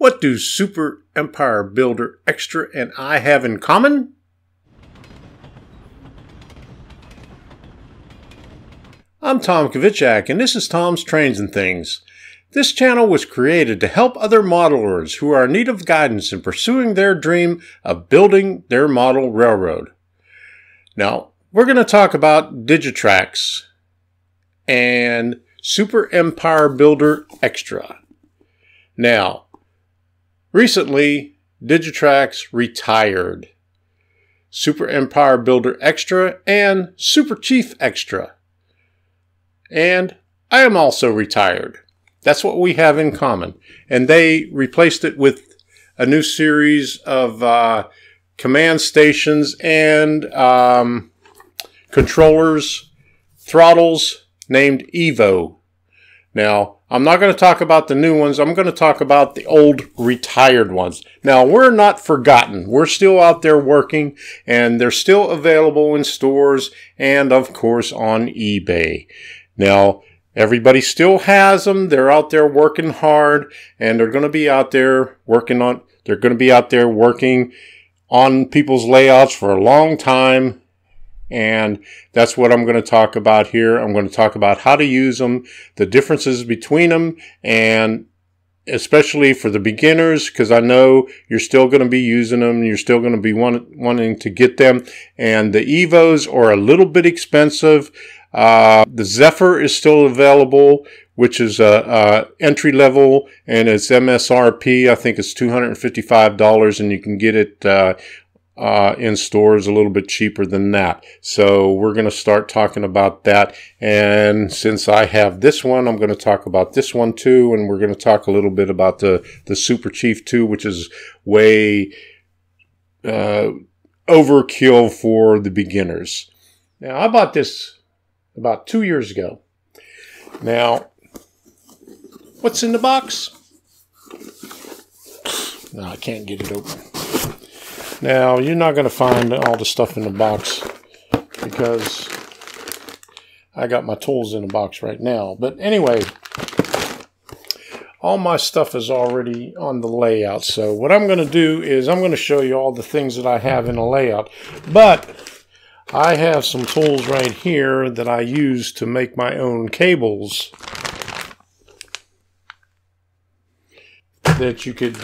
What do Super Empire Builder Extra and I have in common? I'm Tom Kvichak, and this is Tom's Trains and Things. This channel was created to help other modelers who are in need of guidance in pursuing their dream of building their model railroad. Now, we're going to talk about Digitrax and Super Empire Builder Extra. Now, recently, Digitrax retired Super Empire Builder Extra and Super Chief Extra. And I am also retired. That's what we have in common. And they replaced it with a new series of command stations and controllers, throttles named Evo. Now, I'm not going to talk about the new ones. I'm going to talk about the old retired ones. Now, we're not forgotten. We're still out there working, and they're still available in stores and, of course, on eBay. Now, everybody still has them. They're out there working hard, and they're going to be out there working on people's layouts for a long time. And that's what I'm going to talk about here. I'm going to talk about how to use them, the differences between them, and especially for the beginners, because I know you're still going to be using them. You're still going to be wanting to get them. And the Evos are a little bit expensive. The Zepher is still available, which is entry level, and its MSRP, I think it's $255, and you can get it in stores a little bit cheaper than that. So we're going to start talking about that. And since I have this one, I'm going to talk about this one too. And we're going to talk a little bit about the Super Chief 2, which is way overkill for the beginners. Now, I bought this about 2 years ago. Now, what's in the box? No, I can't get it open. Now, you're not going to find all the stuff in the box because I got my tools in the box right now. But anyway, all my stuff is already on the layout. So what I'm going to do is I'm going to show you all the things that I have in a layout. But I have some tools right here that I use to make my own cables that you could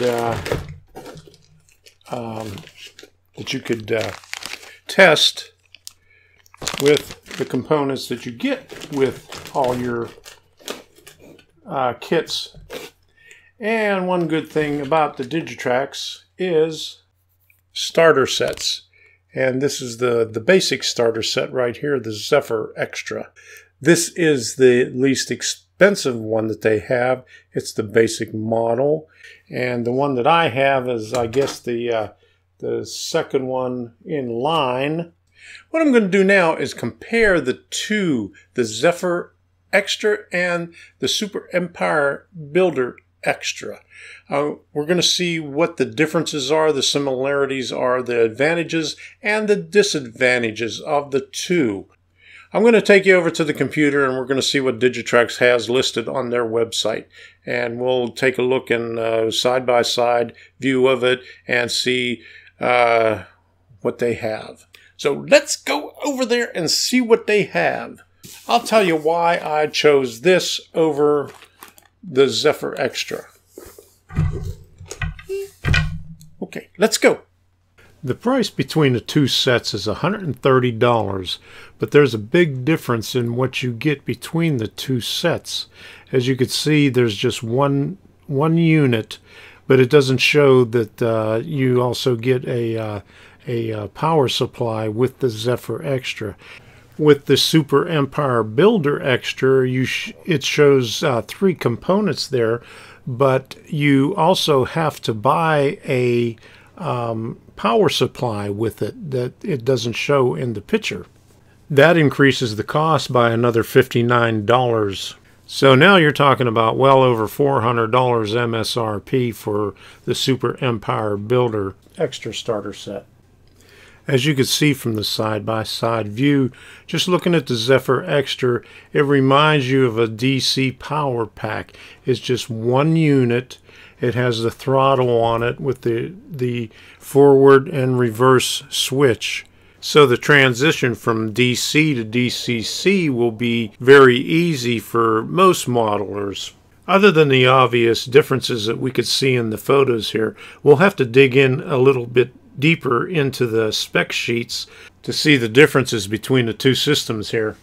test with the components that you get with all your kits. And one good thing about the Digitrax is starter sets. And this is the basic starter set right here, the Zepher Extra. This is the least expensive one that they have. It's the basic model. And the one that I have is, I guess, the second one in line. What I'm going to do now is compare the two, the Zepher Extra and the Super Empire Builder Extra. We're going to see what the differences are, the similarities are, the advantages and the disadvantages of the two. I'm going to take you over to the computer and we're going to see what Digitrax has listed on their website. And we'll take a look in side-by-side view of it and see what they have. So let's go over there and see what they have. I'll tell you why I chose this over the Zepher Extra. Okay, let's go. The price between the two sets is $130, but there's a big difference in what you get between the two sets. As you can see, there's just one unit, but it doesn't show that you also get a power supply with the Zepher Extra. With the Super Empire Builder Extra, it shows 3 components there, but you also have to buy a power supply with it that it doesn't show in the picture. That increases the cost by another $59. So now you're talking about well over $400 MSRP for the Super Empire Builder Extra starter set. As you can see from the side-by-side view, just looking at the Zepher Extra, it reminds you of a DC power pack. It's just one unit, It has the throttle on it with the forward and reverse switch. So the transition from DC to DCC will be very easy for most modelers. Other than the obvious differences that we could see in the photos here, we'll have to dig in a little bit deeper into the spec sheets to see the differences between the two systems here.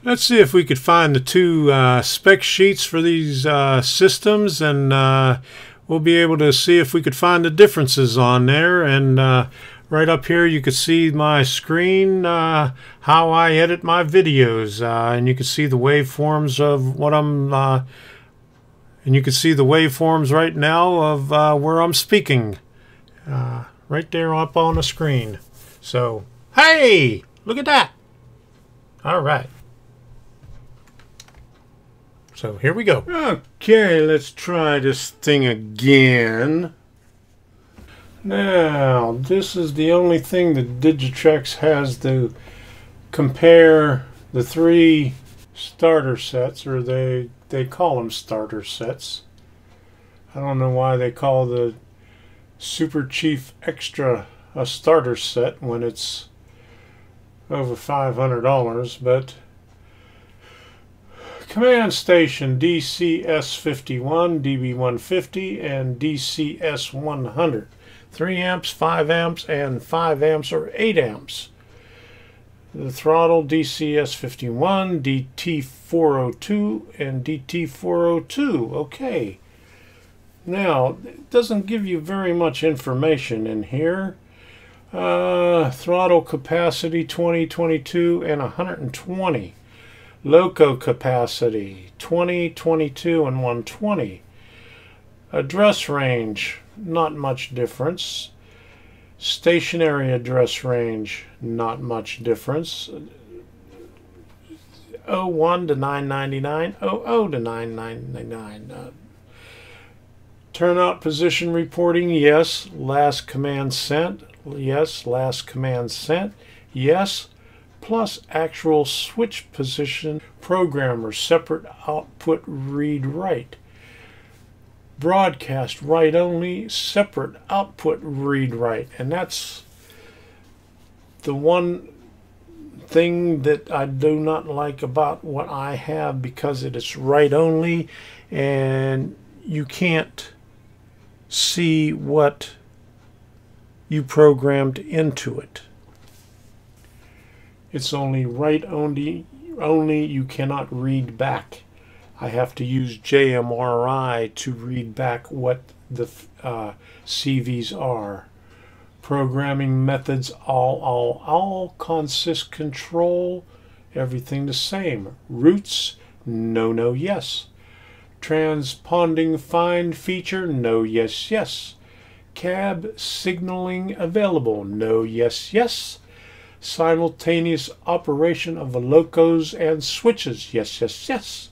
Let's see if we could find the two spec sheets for these systems, and we'll be able to see if we could find the differences on there. And right up here you can see my screen, how I edit my videos, and you can see the waveforms of what I'm and you can see the waveforms right now of where I'm speaking, right there up on the screen. So hey, look at that. All right, so here we go. Okay, let's try this thing again. Now, this is the only thing that Digitrax has to compare the three starter sets, or they call them starter sets. I don't know why they call the Super Chief Extra a starter set when it's over $500, but Command Station DCS51, DB150, and DCS100. 3 amps, 5 amps, and 5 amps or 8 amps. The throttle DCS51, DT402, and DT402. Okay. Now, it doesn't give you very much information in here. Throttle capacity 20, 22, and 120. Loco capacity 20, 22, and 120. Address range, not much difference. Stationary address range, not much difference. 01 to 999, 00 to 999. Turnout position reporting, yes. Last command sent, yes. Last command sent, yes. Plus actual switch position programmer, separate output read write. Broadcast write only, separate output read write. And that's the one thing that I do not like about what I have, because it is write only and you can't see what you programmed into it. It's only write only, you cannot read back. I have to use JMRI to read back what the CVs are. Programming methods, all consist control, everything the same. Roots, no, yes. Transponding find feature, no, yes. Cab signaling available, no, yes. Simultaneous operation of the locos and switches, yes.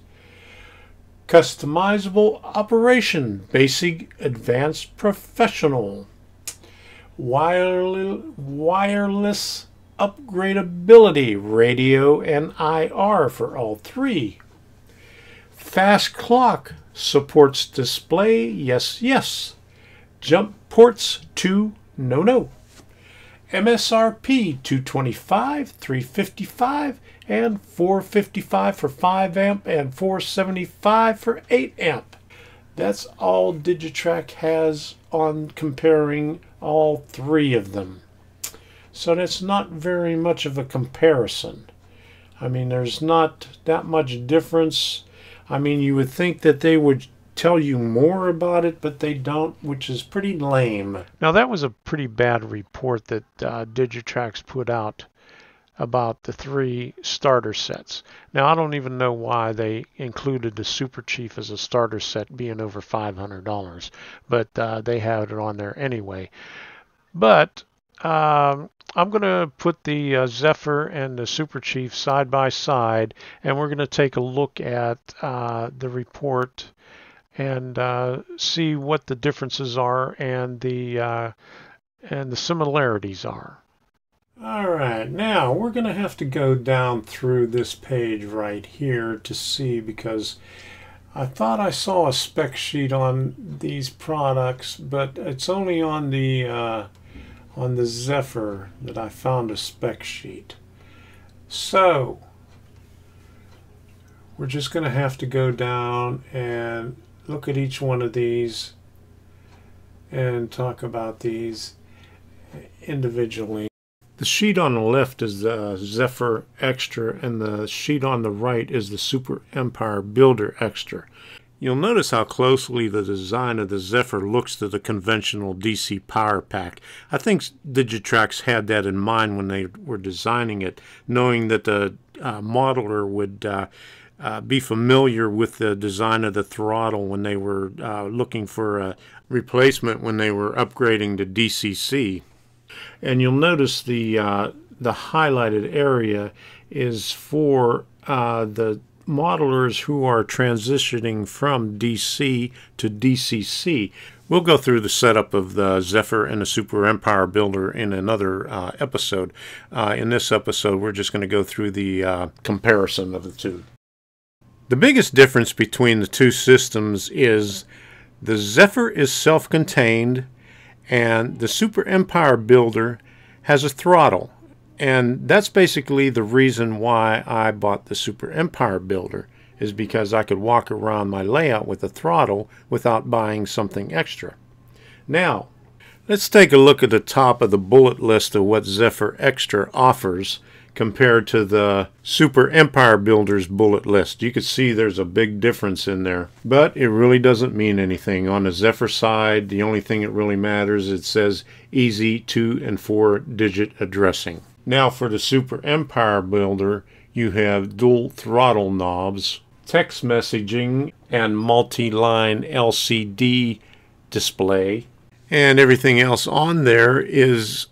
Customizable operation, basic, advanced, professional. Wireless upgradability, radio and IR for all three. Fast clock, supports display, yes. Jump ports, 2, no. MSRP, 225, 355, and 455 for 5 amp and 475 for 8 amp. That's all Digitrax has on comparing all three of them. So that's not very much of a comparison. I mean, there's not that much difference. I mean, you would think that they would tell you more about it, but they don't, which is pretty lame. Now, that was a pretty bad report that Digitrax put out about the three starter sets. Now, I don't even know why they included the Super Chief as a starter set, being over $500, but they had it on there anyway. But I'm going to put the Zephyr and the Super Chief side by side, and we're going to take a look at the report and see what the differences are and the similarities are. All right, now we're going to have to go down through this page right here to see, because I thought I saw a spec sheet on these products, but it's only on the Zepher that I found a spec sheet. So we're just going to have to go down and look at each one of these and talk about these individually. The sheet on the left is the Zephyr Extra, and the sheet on the right is the Super Empire Builder Extra. You'll notice how closely the design of the Zephyr looks to the conventional DC power pack. I think Digitrax had that in mind when they were designing it, knowing that the modeler would be familiar with the design of the throttle when they were looking for a replacement when they were upgrading to DCC. And you'll notice the highlighted area is for the modelers who are transitioning from DC to DCC. We'll go through the setup of the Zephyr and the Super Empire Builder in another episode. In this episode, we're just going to go through the comparison of the two. The biggest difference between the two systems is the Zephyr is self-contained, and the Super Empire Builder has a throttle. And that's basically the reason why I bought the Super Empire Builder, is because I could walk around my layout with a throttle without buying something extra. Now, let's take a look at the top of the bullet list of what Zephyr Extra offers compared to the Super Empire Builder's bullet list. You can see there's a big difference in there, but it really doesn't mean anything. On the Zephyr side, the only thing that really matters, it says easy 2- and 4-digit addressing. Now for the Super Empire Builder, you have dual throttle knobs, text messaging, and multi-line LCD display, and everything else on there is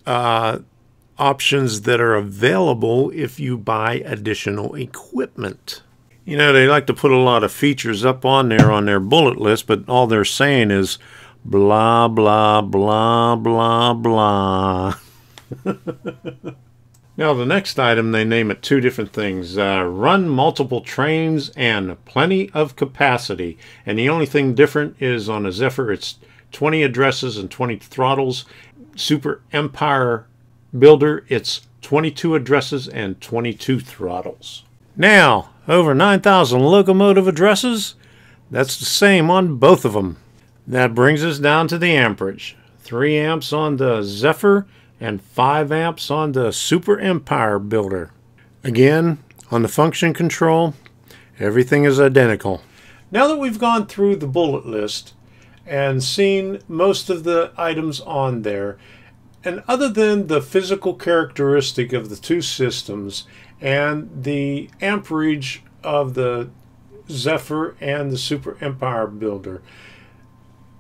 options that are available if you buy additional equipment. You know, they like to put a lot of features up on their bullet list, but all they're saying is blah, blah, blah, blah, blah. Now, the next item, they name it two different things. Run multiple trains and plenty of capacity. And the only thing different is on a Zephyr, it's 20 addresses and 20 throttles. Super Empire Builder, it's 22 addresses and 22 throttles. Now, over 9,000 locomotive addresses. That's the same on both of them. That brings us down to the amperage. 3 amps on the Zephyr and 5 amps on the Super Empire Builder. Again, on the function control, everything is identical. Now that we've gone through the bullet list and seen most of the items on there, and other than the physical characteristic of the two systems and the amperage of the Zephyr and the Super Empire Builder,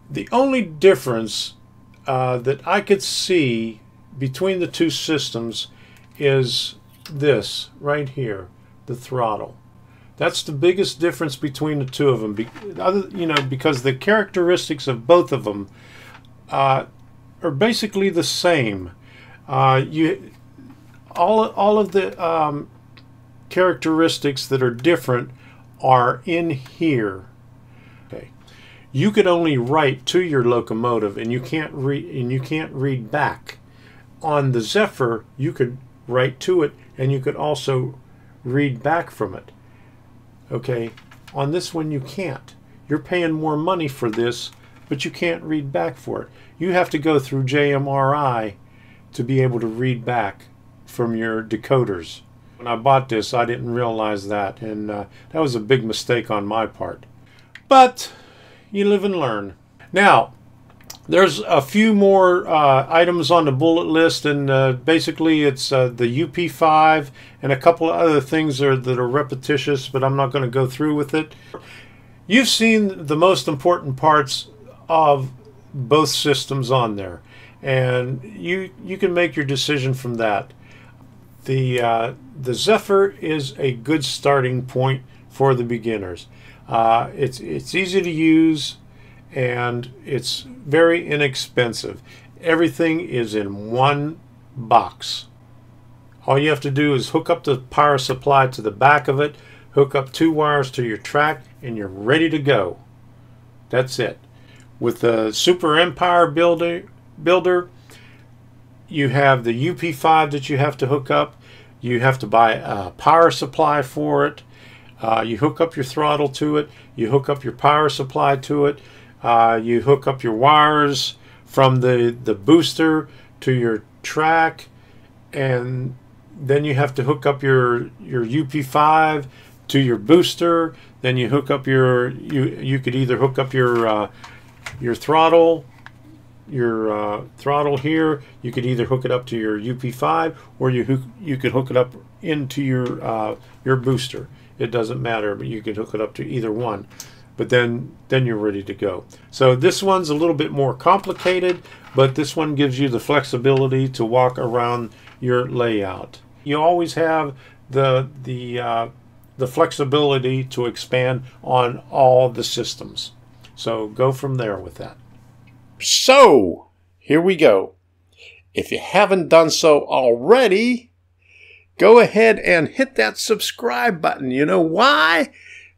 the only difference that I could see between the two systems is this right here, the throttle. That's the biggest difference between the two of them. Because the characteristics of both of them are basically the same. All of the characteristics that are different are in here. Okay, you could only write to your locomotive, and you can't read back. On the Zephyr, you could write to it, and you could also read back from it. Okay, on this one you can't. You're paying more money for this, but you can't read back for it. You have to go through JMRI to be able to read back from your decoders. When I bought this, I didn't realize that, and that was a big mistake on my part. But you live and learn. Now, there's a few more items on the bullet list, and basically it's the UP5 and a couple of other things that are repetitious, but I'm not going to go through with it. You've seen the most important parts of both systems on there, and you can make your decision from that. The Zephyr is a good starting point for the beginners. It's easy to use, and it's very inexpensive. Everything is in one box. All you have to do is hook up the power supply to the back of it, hook up 2 wires to your track, and you're ready to go. That's it. With the Super Empire builder, you have the UP5 that you have to hook up. You have to buy a power supply for it. You hook up your throttle to it. You hook up your power supply to it. You hook up your wires from the booster to your track, and then you have to hook up your UP5 to your booster. Then you hook up you could either hook up your throttle, throttle here. You could either hook it up to your UP5, or you could hook it up into your booster. It doesn't matter, but you can hook it up to either one. But then you're ready to go. So this one's a little bit more complicated, but this one gives you the flexibility to walk around your layout. You always have the flexibility to expand on all the systems. So go from there with that. So here we go. If you haven't done so already, go ahead and hit that subscribe button. You know why?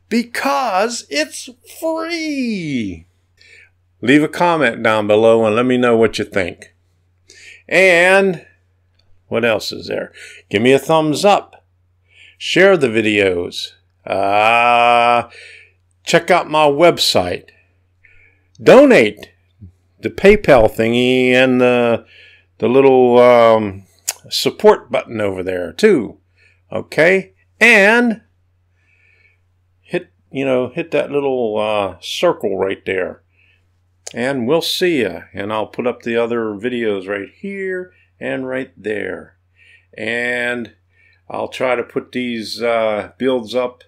Because it's free. Leave a comment down below and let me know what you think. And what else is there? Give me a thumbs up. Share the videos. Check out my website. Donate. The PayPal thingy and the little support button over there too. Okay? And hit that little circle right there. And we'll see ya. And I'll put up the other videos right here and right there. And I'll try to put these builds up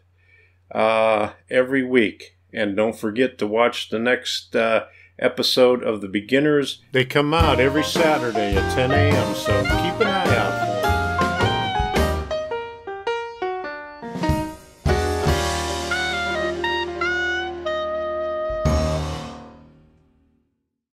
every week. And don't forget to watch the next episode of The Beginners. They come out every Saturday at 10 a.m. So keep an eye out for them.